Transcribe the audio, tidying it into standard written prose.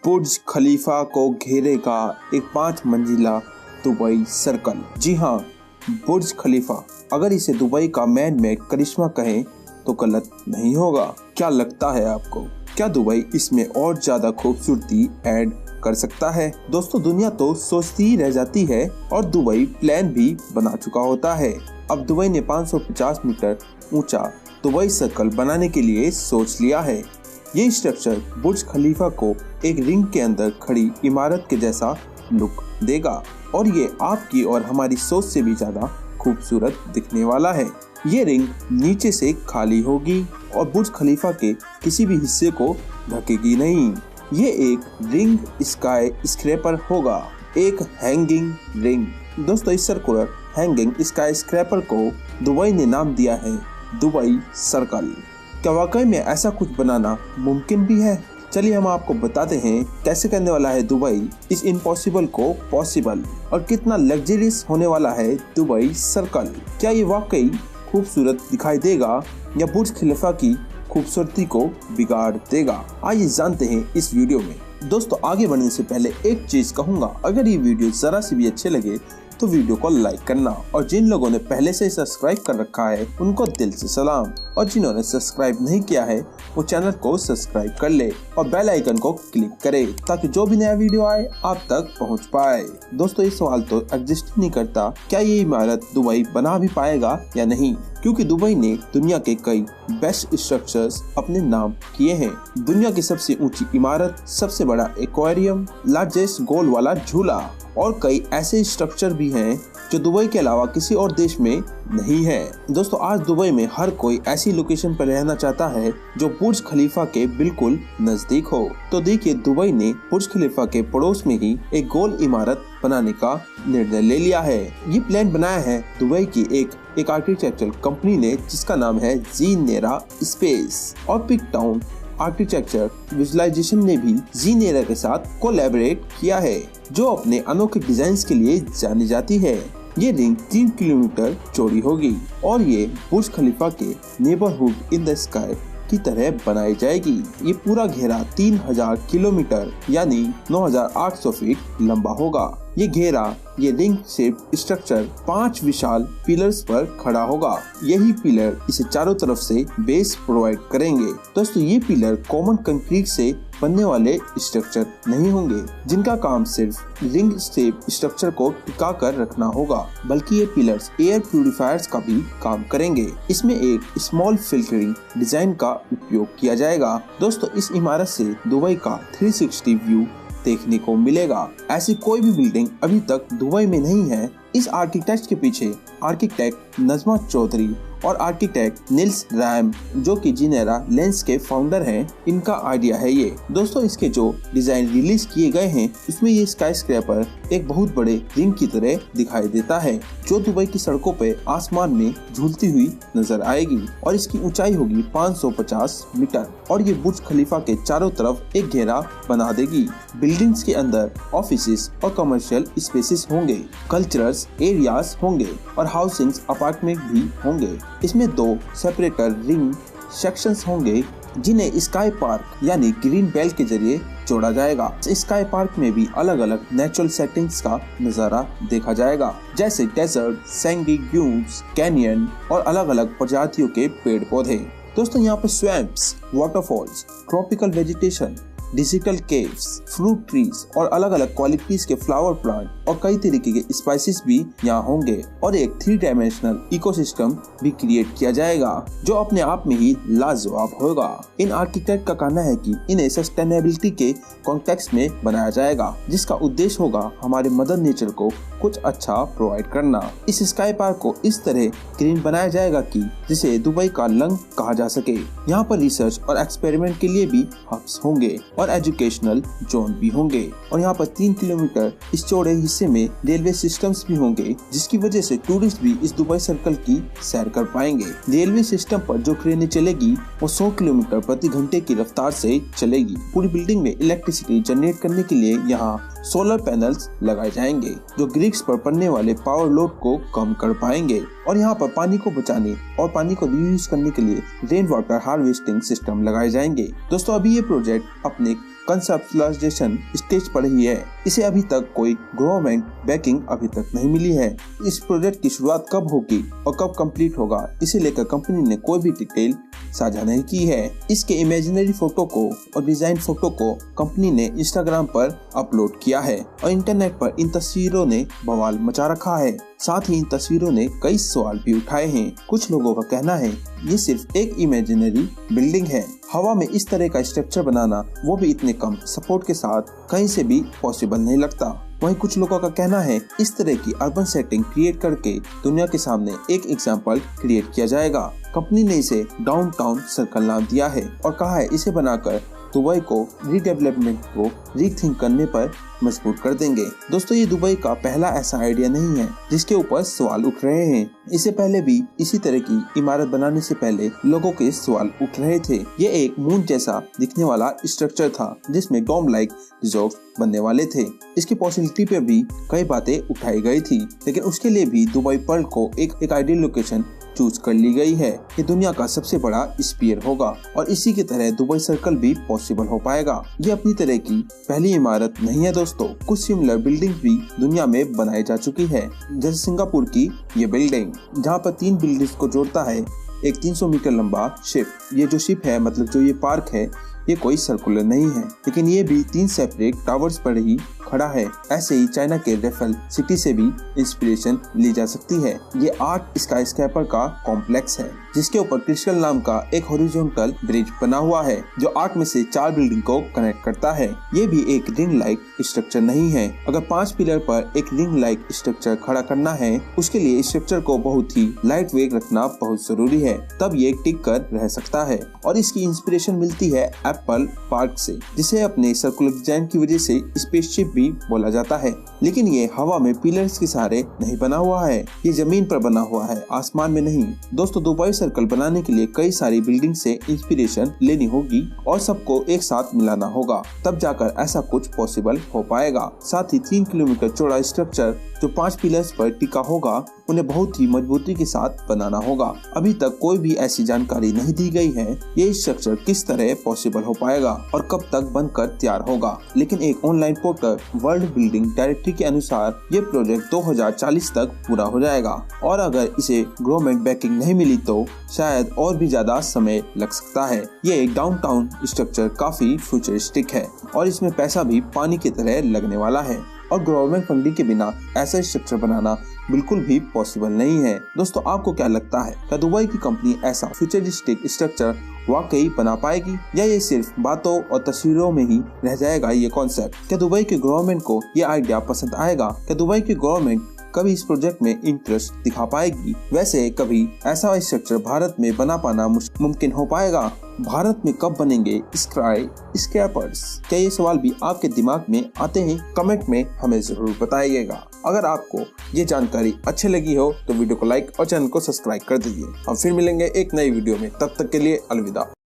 बुर्ज खलीफा को घेरेगा एक 5 मंजिला दुबई सर्कल। जी हाँ, बुर्ज खलीफा। अगर इसे दुबई का मैन मेड करिश्मा कहें तो गलत नहीं होगा। क्या लगता है आपको, क्या दुबई इसमें और ज्यादा खूबसूरती ऐड कर सकता है? दोस्तों, दुनिया तो सोचती ही रह जाती है और दुबई प्लान भी बना चुका होता है। अब दुबई ने 550 मीटर ऊंचा दुबई सर्कल बनाने के लिए सोच लिया है। ये स्ट्रक्चर बुर्ज खलीफा को एक रिंग के अंदर खड़ी इमारत के जैसा लुक देगा और ये आपकी और हमारी सोच से भी ज्यादा खूबसूरत दिखने वाला है। ये रिंग नीचे से खाली होगी और बुर्ज खलीफा के किसी भी हिस्से को ढकेगी नहीं। ये एक रिंग स्काई स्क्रैपर होगा, एक हैंगिंग रिंग। दोस्तों, इस सर्कुलर हैंगिंग स्काई स्क्रैपर को दुबई ने नाम दिया है दुबई सर्कल। क्या वाकई में ऐसा कुछ बनाना मुमकिन भी है? चलिए हम आपको बताते हैं कैसे करने वाला है दुबई इस इम्पॉसिबल को पॉसिबल और कितना लग्जरियस होने वाला है दुबई सर्कल। क्या ये वाकई खूबसूरत दिखाई देगा या बुर्ज खलीफा की खूबसूरती को बिगाड़ देगा? आइए जानते हैं इस वीडियो में। दोस्तों, आगे बढ़ने से पहले एक चीज कहूंगा, अगर ये वीडियो जरा सी भी अच्छे लगे तो वीडियो को लाइक करना और जिन लोगों ने पहले से सब्सक्राइब कर रखा है उनको दिल से सलाम, और जिन्होंने सब्सक्राइब नहीं किया है वो चैनल को सब्सक्राइब कर ले और बेल आइकन को क्लिक करे ताकि जो भी नया वीडियो आए आप तक पहुंच पाए। दोस्तों, ये सवाल तो एग्जिस्ट नहीं करता, क्या ये इमारत दुबई बना भी पाएगा या नहीं, क्योंकि दुबई ने दुनिया के कई बेस्ट स्ट्रक्चर्स अपने नाम किए हैं। दुनिया की सबसे ऊंची इमारत, सबसे बड़ा एक्वेरियम, लार्जेस्ट गोल वाला झूला और कई ऐसे स्ट्रक्चर भी हैं जो दुबई के अलावा किसी और देश में नहीं है। दोस्तों, आज दुबई में हर कोई ऐसी लोकेशन पर रहना चाहता है जो बुर्ज खलीफा के बिल्कुल नजदीक हो। तो देखिए, दुबई ने बुर्ज खलीफा के पड़ोस में ही एक गोल इमारत बनाने का निर्णय ले लिया है। ये प्लान बनाया है दुबई की एक आर्किटेक्चरल कंपनी ने जिसका नाम है जीनेरा स्पेस, और पिक टाउन आर्किटेक्चर विजुअलाइजेशन ने भी जीनेरा के साथ कोलैबोरेट किया है, जो अपने अनोखे डिजाइन के लिए जानी जाती है। ये रिंग 3 किलोमीटर चौड़ी होगी और ये बुर्ज खलीफा के नेबरहुड इन द स्काई की तरह बनाई जाएगी। ये पूरा घेरा 3000 किलोमीटर यानी 9800 फीट लंबा होगा। ये घेरा, ये रिंग शेप स्ट्रक्चर 5 विशाल पिलर्स पर खड़ा होगा। यही पिलर इसे चारों तरफ से बेस प्रोवाइड करेंगे। दोस्तों, ये पिलर कॉमन कंक्रीट से बनने वाले स्ट्रक्चर नहीं होंगे जिनका काम सिर्फ रिंग शेप स्ट्रक्चर को टिका कर रखना होगा, बल्कि ये पिलर्स एयर प्यूरिफायर्स का भी काम करेंगे। इसमें एक स्मॉल फिल्टरिंग डिजाइन का उपयोग किया जाएगा। दोस्तों, इस इमारत से दुबई का 360 व्यू देखने को मिलेगा। ऐसी कोई भी बिल्डिंग अभी तक दुबई में नहीं है। इस आर्किटेक्ट के पीछे आर्किटेक्ट नजमा चौधरी और आर्किटेक्ट निल्स रैम, जो कि जीनेरा लेंस के फाउंडर हैं, इनका आइडिया है ये। दोस्तों, इसके जो डिजाइन रिलीज किए गए हैं उसमें ये स्काई स्क्रैपर एक बहुत बड़े रिंग की तरह दिखाई देता है जो दुबई की सड़कों पे आसमान में झूलती हुई नजर आएगी और इसकी ऊंचाई होगी 550 मीटर और ये बुर्ज खलीफा के चारों तरफ एक घेरा बना देगी। बिल्डिंग्स के अंदर ऑफिसेस और कमर्शियल स्पेसेस होंगे, कल्चरल्स एरियाज होंगे और हाउसिंग अपार्टमेंट भी होंगे। इसमें 2 सेपरेटर रिंग सेक्शंस होंगे जिन्हें स्काई पार्क यानी ग्रीन बेल्ट के जरिए जोड़ा जाएगा। स्काई पार्क में भी अलग अलग नेचुरल सेटिंग्स का नजारा देखा जाएगा, जैसे डेजर्ट, सैंडी ड्यून्स, कैनियन और अलग अलग प्रजातियों के पेड़ पौधे। दोस्तों, यहाँ पे swamps, waterfalls, tropical vegetation, digital caves, fruit trees और अलग अलग क्वालिटीज के फ्लावर प्लांट और कई तरीके के स्पाइसेस भी यहाँ होंगे और एक 3 डायमेंशनल इकोसिस्टम भी क्रिएट किया जाएगा जो अपने आप में ही लाजवाब होगा। इन आर्किटेक्ट का कहना है कि इन्हें सस्टेनेबिलिटी के कॉन्टेक्स्ट में बनाया जाएगा, जिसका उद्देश्य होगा हमारे मदर नेचर को कुछ अच्छा प्रोवाइड करना। इस स्काई पार्क को इस तरह ग्रीन बनाया जाएगा कि जिसे दुबई का लंग कहा जा सके। यहाँ पर रिसर्च और एक्सपेरिमेंट के लिए भी हब्स होंगे और एजुकेशनल जोन भी होंगे और यहाँ पर 3 किलोमीटर इस चौड़े हिस्से में रेलवे सिस्टम्स भी होंगे, जिसकी वजह से टूरिस्ट भी इस दुबई सर्कल की सैर कर पाएंगे। रेलवे सिस्टम पर जो ट्रेनें चलेगी वो 100 किलोमीटर प्रति घंटे की रफ्तार से चलेगी। पूरी बिल्डिंग में इलेक्ट्रिसिटी जनरेट करने के लिए यहाँ सोलर पैनल्स लगाए जाएंगे जो ग्रिड्स पर पड़ने वाले पावर लोड को कम कर पाएंगे और यहाँ पर पानी को बचाने और पानी को रीयूज करने के लिए रेन वाटर हार्वेस्टिंग सिस्टम लगाए जाएंगे। दोस्तों, अभी ये प्रोजेक्ट अपने कंसेप्चुअलाइजेशन स्टेज पर ही है। इसे अभी तक कोई गवर्नमेंट बैकिंग अभी तक नहीं मिली है। इस प्रोजेक्ट की शुरुआत कब होगी और कब कंप्लीट होगा, इसे लेकर कंपनी ने कोई भी डिटेल साझा नहीं की है। इसके इमेजिनरी फोटो को और डिजाइन फोटो को कंपनी ने इंस्टाग्राम पर अपलोड किया है और इंटरनेट पर इन तस्वीरों ने बवाल मचा रखा है। साथ ही इन तस्वीरों ने कई सवाल भी उठाए हैं। कुछ लोगों का कहना है ये सिर्फ एक इमेजिनरी बिल्डिंग है। हवा में इस तरह का स्ट्रक्चर बनाना, वो भी इतने कम सपोर्ट के साथ, कहीं से भी पॉसिबल नहीं लगता। वहीं कुछ लोगों का कहना है इस तरह की अर्बन सेटिंग क्रिएट करके दुनिया के सामने एक एग्जाम्पल क्रिएट किया जाएगा। कंपनी ने इसे डाउनटाउन सर्कल नाम दिया है और कहा है इसे बनाकर दुबई को रीडेवलपमेंट को रीथिंक करने पर मजबूर कर देंगे। दोस्तों, ये दुबई का पहला ऐसा आइडिया नहीं है जिसके ऊपर सवाल उठ रहे हैं। इससे पहले भी इसी तरह की इमारत बनाने से पहले लोगों के सवाल उठ रहे थे। ये एक मून जैसा दिखने वाला स्ट्रक्चर था जिसमें डोम लाइक रिजॉर्ट बनने वाले थे। इसकी पॉसिबिलिटी पे भी कई बातें उठाई गई थी, लेकिन उसके लिए भी दुबई पर्ल को एक आइडियल लोकेशन चूज कर ली गई है। ये दुनिया का सबसे बड़ा स्पीयर होगा और इसी की तरह दुबई सर्कल भी पॉसिबल हो पाएगा। ये अपनी तरह की पहली इमारत नहीं है दोस्तों। कुछ सिमिलर बिल्डिंग भी दुनिया में बनाई जा चुकी है, जैसे सिंगापुर की ये बिल्डिंग जहाँ पर 3 बिल्डिंग्स को जोड़ता है एक 300 मीटर लंबा शिप। ये जो शिप है, मतलब जो ये पार्क है, ये कोई सर्कुलर नहीं है, लेकिन ये भी 3 सेपरेट टावर्स पर ही खड़ा है। ऐसे ही चाइना के रेफेल सिटी से भी इंस्पिरेशन ली जा सकती है। ये 8 स्काईस्क्रैपर का कॉम्प्लेक्स है जिसके ऊपर क्रिस्टल नाम का एक हॉरिजॉन्टल ब्रिज बना हुआ है जो 8 में से 4 बिल्डिंग को कनेक्ट करता है। ये भी एक रिंग लाइक स्ट्रक्चर नहीं है। अगर 5 पिलर पर एक रिंग लाइक स्ट्रक्चर खड़ा करना है, उसके लिए स्ट्रक्चर को बहुत ही लाइट वेट रखना बहुत जरूरी है, तब ये टिक कर रह सकता है। और इसकी इंस्पिरेशन मिलती है एप्पल पार्क से, जिसे अपने सर्कुलर डिजाइन की वजह से स्पेसशिप भी बोला जाता है। लेकिन ये हवा में पिलर्स के सहारे नहीं बना हुआ है, ये जमीन पर बना हुआ है, आसमान में नहीं। दोस्तों, दुबई सर्कल बनाने के लिए कई सारी बिल्डिंग से इंस्पिरेशन लेनी होगी और सबको एक साथ मिलाना होगा, तब जाकर ऐसा कुछ पॉसिबल हो पाएगा। साथ ही 3 किलोमीटर चौड़ा स्ट्रक्चर जो 5 पिलर्स पर टिका होगा, उन्हें बहुत ही मजबूती के साथ बनाना होगा। अभी तक कोई भी ऐसी जानकारी नहीं दी गई है ये स्ट्रक्चर किस तरह पॉसिबल हो पाएगा और कब तक बनकर तैयार होगा। लेकिन एक online portal world building directory के अनुसार ये प्रोजेक्ट 2040 तक पूरा हो जाएगा और अगर इसे गवर्नमेंट बैकिंग नहीं मिली तो शायद और भी ज्यादा समय लग सकता है। ये एक डाउनटाउन स्ट्रक्चर काफी फ्यूचरिस्टिक है और इसमें पैसा भी पानी की तरह लगने वाला है और गवर्नमेंट फंडिंग के बिना ऐसा स्ट्रक्चर बनाना बिल्कुल भी पॉसिबल नहीं है। दोस्तों, आपको क्या लगता है, क्या दुबई की कंपनी ऐसा फ्यूचरिस्टिक स्ट्रक्चर वाकई बना पाएगी या ये सिर्फ बातों और तस्वीरों में ही रह जाएगा ये कॉन्सेप्ट? क्या दुबई के गवर्नमेंट को ये आइडिया पसंद आएगा? क्या दुबई की गवर्नमेंट कभी इस प्रोजेक्ट में इंटरेस्ट दिखा पाएगी? वैसे कभी ऐसा स्ट्रक्चर भारत में बना पाना मुमकिन हो पाएगा? भारत में कब बनेंगे स्काई स्क्रैपर्स? क्या ये सवाल भी आपके दिमाग में आते हैं? कमेंट में हमें जरूर बताइएगा। अगर आपको ये जानकारी अच्छी लगी हो तो वीडियो को लाइक और चैनल को सब्सक्राइब कर दीजिए। हम फिर मिलेंगे एक नई वीडियो में, तब तक के लिए अलविदा।